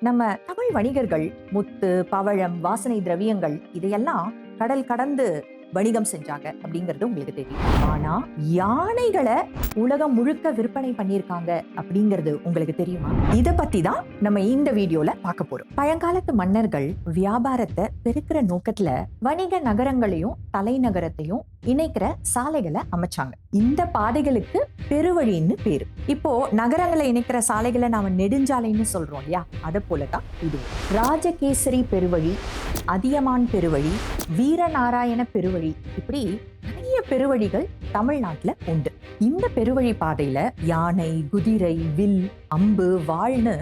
நம்ம தமிழ் வணிகர்கள் முத்து, பவழம், வாசனை திரவியங்கள் இதையெல்லாம் கடல் கடந்து வணிகம் செஞ்சாங்க அப்படிங்கிறது உங்களுக்கு தெரியும். ஆனா யானைகளை உலகம் முழுக்க விற்பனை பண்ணியிருக்காங்க அப்படிங்கிறது உங்களுக்கு தெரியுமா? இத பத்தி தான் நம்ம இந்த வீடியோல பார்க்க போறோம். பழங்காலத்து மன்னர்கள் வியாபாரத்தை பெருக்கிற நோக்கத்துல வணிக நகரங்களையும் தலைநகரத்தையும் இணைக்கிற சாலைகளை அமைச்சாங்க. இந்த பாதைகளுக்கு பெருவழின்னு பேரு. இப்போ நகரங்களை இணைக்கிற சாலைகளை நாம நெடுஞ்சாலைன்னு சொல்றோம் இல்லையா? அதை போலதான் இது. ராஜகேசரி பெருவழி, அதியமான் பெருவழி, வீரநாராயண பெருவழி, இப்படி நிறைய பெருவழிகள் தமிழ்நாட்டுல உண்டு. இந்த பெருவழி பாதையில யானை, குதிரை, வில், அம்பு, வாள்னு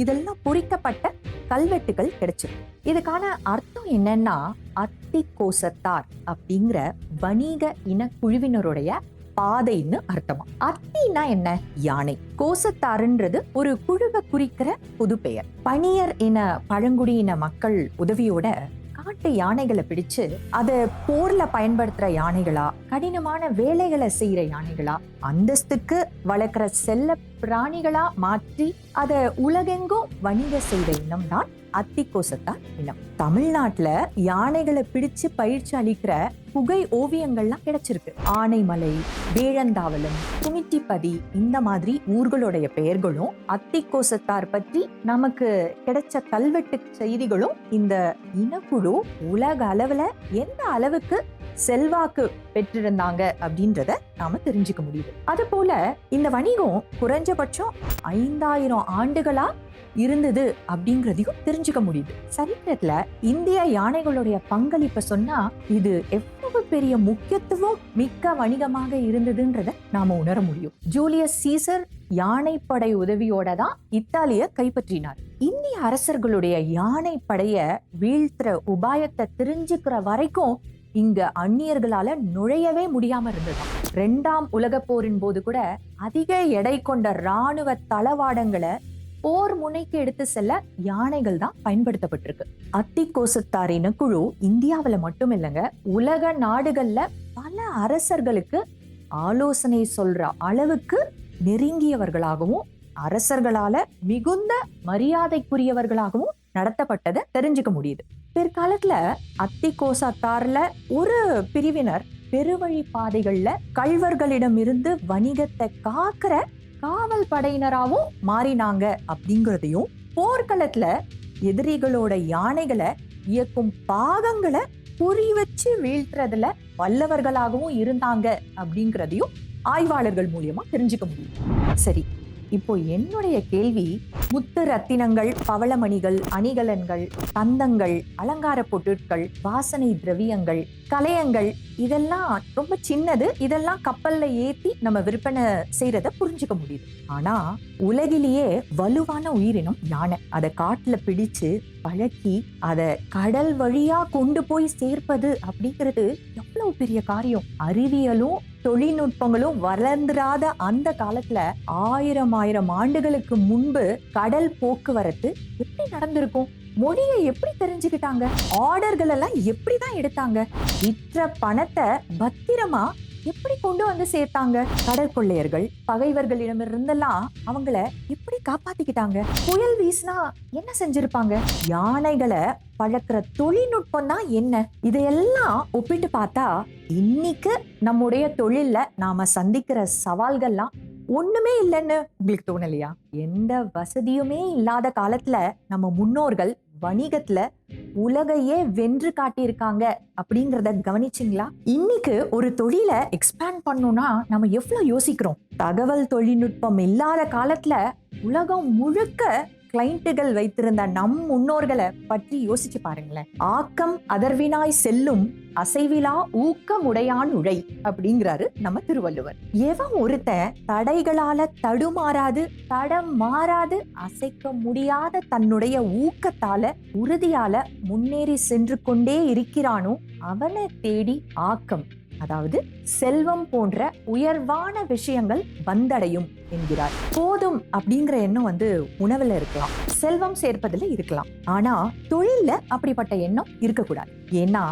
இதெல்லாம் பொறிக்கப்பட்ட கல்வெட்டுகள் கிடைச்சிருக்கு. இதுக்கான அர்த்தம் என்னன்னா, அத்திக்கோசத்தார் அப்படிங்கிற வணிக இன குழுவினருடைய பாதைன்னு அர்த்தமா. அத்தினா என்ன? யானை. கோசத்தாருன்றது ஒரு குழுவை குறிக்கிற பொது பெயர். பணியர் இன பழங்குடியின மக்கள் உதவியோட காட்டு யானைகளை பிடிச்சு அதை போர்ல பயன்படுத்துற யானைகளா, கடினமான வேலைகளை செய்யற யானைகளா, அந்தஸ்துக்கு வளர்க்கிற செல்ல பிராணிகளா மாற்றி அதை உலகெங்கும் வணிக செய்த இனம் தான் அத்திக்கோசத்தார் இனம். தமிழ்நாட்டுல யானைகளை பிடிச்சு பயிற்சி அளிக்கிற புகை ஓவியங்கள்லாம் கிடைச்சிருக்கு. ஆனைமலை, வேழந்தாவலம், குமிட்டிப்பதி, இந்த மாதிரி ஊர்களுடைய பெயர்களும் அத்திக்கோசத்தார் பற்றி நமக்கு கிடைச்ச கல்வெட்டு செய்திகளும் இந்த இனக்குழு உலக அளவுல எந்த அளவுக்கு செல்வாக்கு பெற்றிருந்தாங்க அப்படின்றத நாம தெரிஞ்சுக்க முடியுது. அது போல இந்த வணிகம் குறைஞ்சபட்சம் 5000 ஆண்டுகளா இருந்தது அப்படிங்கிறதையும் தெரிஞ்சுக்க முடியுது. சரித்திரத்துல இந்திய யானைகளுடைய பங்களிப்பை சொன்னா இது எவ்வளவு பெரிய முக்கியத்துவம் மிக்க வணிகமாக இருந்ததுன்றத நாம உணர முடியும். ஜூலியஸ் சீசர் யானைப்படை உதவியோட தான் இத்தாலிய கைப்பற்றினார். இந்திய அரசர்களுடைய யானைப்படைய வீழ்த்துற உபாயத்தை தெரிஞ்சுக்கிற வரைக்கும் இங்க அந்நியர்களால நுழையவே முடியாம இருந்ததாம். 2ஆம் உலக போரின் போது கூட அதிக எடை கொண்ட இராணுவ தளவாடங்களை போர் முனைக்கு எடுத்து செல்ல யானைகள் தான் பயன்படுத்தப்பட்டிருக்கு. அத்திக்கோசத்தார் இனக்குழு இந்தியாவில மட்டும் இல்லைங்க, உலக நாடுகள்ல பல அரசர்களுக்கு ஆலோசனை சொல்ற அளவுக்கு நெருங்கியவர்களாகவும் அரசர்களால மிகுந்த மரியாதைக்குரியவர்களாகவும் நடத்தப்பட்டதை தெரிஞ்சுக்க முடியுது. பிற்காலத்துல அத்திக்கோசத்தார்ல ஒரு பிரிவினர் பெருவழி பாதைகள்ல கள்வர்களிடம் இருந்து வணிகத்தை காக்கிற காவல் படையினராவும் மாறினாங்க அப்படிங்கிறதையும், போர்க்களத்துல எதிரிகளோட யானைகளை இயக்கும் பாகங்களை குறி வச்சு வீழ்த்துறதுல வல்லவர்களாகவும் இருந்தாங்க அப்படிங்கிறதையும் ஆய்வாளர்கள் மூலியமா தெரிஞ்சுக்க முடியும். சரி, இப்போ என்னுடைய கேள்வி, முத்து ரத்தினங்கள், பவளமணிகள், அணிகலன்கள், தந்தங்கள், அலங்கார பொருட்கள், வாசனை திரவியங்கள், கலையங்கள் இதெல்லாம் ரொம்ப சின்னது. இதெல்லாம் கப்பல்ல ஏத்தி நம்ம விற்பனை செய்யறத புரிஞ்சுக்க முடியுது. ஆனா உலகிலேயே வலுவான உயிரினம் யானை. அதை காட்டுல பிடிச்சு பழக்கி அதை கடல் வழியா கொண்டு போய் சேர்ப்பது அப்படிங்கிறது எவ்வளவு பெரிய காரியம். அறிவியலும் தொழில்நுட்பங்களும் வளர்ந்துராத அந்த காலத்துல 1000 ஆண்டுகளுக்கு முன்பு கடல் போக்குவரத்து எப்படி நடந்திருக்கும்? மொழியை எப்படி தெரிஞ்சுக்கிட்டாங்க? ஆர்டர்கள் எல்லாம் எப்படிதான் எடுத்தாங்க? விற்ற பணத்தை பத்திரமா எப்படி கொண்டு வந்து சேர்த்தாங்க? கடற்கொள்ளையர்கள் பகைவர்களிடமிருந்தெல்லாம் அவங்கள எப்படி காப்பாத்திக்கிட்டாங்க? புயல் வீசினா என்ன செஞ்சிருப்பாங்க? யானைகளை பழக்கிற தொழில்நுட்பம் தான் என்ன? இதையெல்லாம் ஒப்பிட்டு பார்த்தா இன்னைக்கு நம்முடைய தொழில்ல நாம சந்திக்கிற சவால்கள்லாம் ஒண்ணுமே இல்லைன்னு உங்களுக்கு தோணலையா? எந்த வசதியுமே இல்லாத காலத்துல நம்ம முன்னோர்கள் வணிகத்துல உலகையே வென்று காட்டியிருக்காங்க அப்படிங்கறத கவனிச்சிங்களா? இன்னைக்கு ஒரு தொழிலை எக்ஸ்பேண்ட் பண்ணோம்னா நம்ம எவ்வளவு யோசிக்கிறோம். தகவல் தொழில்நுட்பம் இல்லாத காலத்துல உலகம் முழுக்க கிளைண்ட்டுகள் வைத்திருந்த நம் முன்னோர்களை பற்றி யோசிச்சு பாருங்களேன். ஆக்கம் அதர்வினாய் செல்லும் அசைவிலா ஊக்கம் உடையான் உழை அப்படிங்கிறாரு நம்ம திருவள்ளுவர். எவன் ஒருத்தன் தடைகளால தடுமாறாது, தடம் மாறாது, அசைக்க முடியாத தன்னுடைய ஊக்கத்தால உறுதியால முன்னேறி சென்று கொண்டே இருக்கிறானோ அவனை தேடி ஆக்கம், அதாவது செல்வம் போன்ற உயர்வான விஷயங்கள் வந்தடையும் என்கிறார். போதும் அப்படிங்கிற எண்ணம் உணவுல இருக்கலாம், செல்வம் சேர்ப்பதில் இருக்கலாம். ஆனா தொழில்ல அப்படிப்பட்ட எண்ணம் இருக்கக்கூடாது. ஏன்னா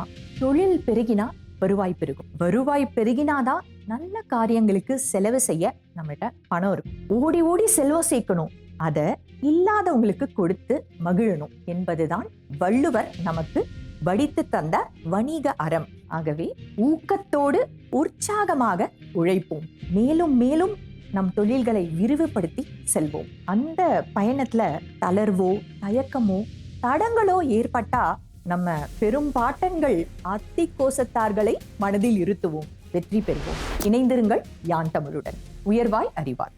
தொழில் பெருகினா வருவாய் பெருகும். வருவாய் பெருகினாதான் நல்ல காரியங்களுக்கு செலவு செய்ய நம்மகிட்ட பணம் இருக்கும். ஓடி ஓடி செல்வம் சேர்க்கணும், அதை இல்லாதவங்களுக்கு கொடுத்து மகிழணும் என்பதுதான் வள்ளுவர் நமக்கு வடித்து தந்த வணிக அறம். ஆகவே ஊக்கத்தோடு உற்சாகமாக உழைப்போம், மேலும் மேலும் நம் தொழில்களை விரிவுபடுத்தி செல்வோம். அந்த பயணத்துல தளர்வோ தயக்கமோ தடங்களோ ஏற்பட்டா நம்ம பெரும்பாட்டன்கள் அத்தி கோசத்தார்களை மனதில் இருத்துவோம், வெற்றி பெறுவோம். இணைந்திருங்கள் யான் தமிழுடன். உயர்வாய் அறிவார்.